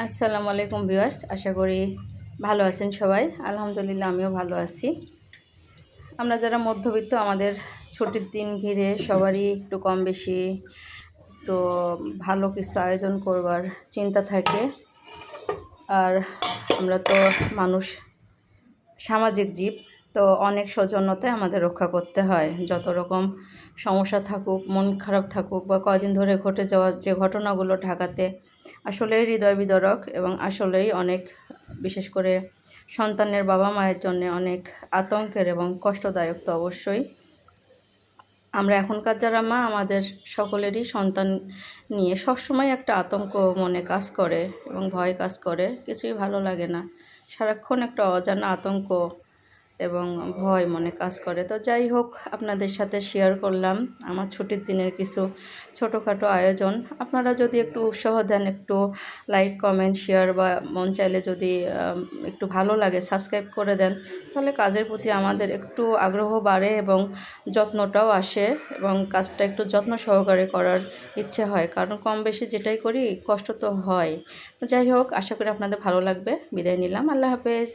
আসসালামু আলাইকুম ভিউয়ার্স, আশা করি ভালো আছেন সবাই। আলহামদুলিল্লাহ আমিও ভালো আছি। আমরা যারা মধ্যবিত্ত, আমাদের ছুটির দিন ঘিরে সবারই একটু কম বেশি একটু ভালো কিছু আয়োজন করবার চিন্তা থাকে। আর আমরা তো মানুষ, সামাজিক জীব, তো অনেক সৌজন্যতায় আমাদের রক্ষা করতে হয়। যত রকম সমস্যা থাকুক, মন খারাপ থাকুক, বা কয়দিন ধরে ঘটে যাওয়া যে ঘটনাগুলো ঢাকাতে আসলেই হৃদয় বিদারক এবং আসলেই অনেক, বিশেষ করে সন্তানের বাবা মায়ের জন্য অনেক আতঙ্কের এবং কষ্টদায়ক। তো অবশ্যই আমরা এখনকার যারা মা, আমাদের সকলেরই সন্তান নিয়ে সবসময় একটা আতঙ্ক মনে কাজ করে এবং ভয় কাজ করে, কিছুই ভালো লাগে না। সারাক্ষণ একটা অজানা আতঙ্ক এবং ভয় মনে কাজ করে। তো যাই হোক, আপনাদের সাথে শেয়ার করলাম আমার ছুটির দিনের কিছু ছোটোখাটো আয়োজন। আপনারা যদি একটু উৎসাহ দেন, একটু লাইক, কমেন্ট, শেয়ার, বা মন চাইলে যদি একটু ভালো লাগে সাবস্ক্রাইব করে দেন, তাহলে কাজের প্রতি আমাদের একটু আগ্রহ বাড়ে এবং যত্নটাও আসে এবং কাজটা একটু যত্ন সহকারে করার ইচ্ছে হয়। কারণ কম বেশি যেটাই করি কষ্ট তো হয়। তো যাই হোক, আশা করি আপনাদের ভালো লাগবে। বিদায় নিলাম, আল্লাহ হাফেজ।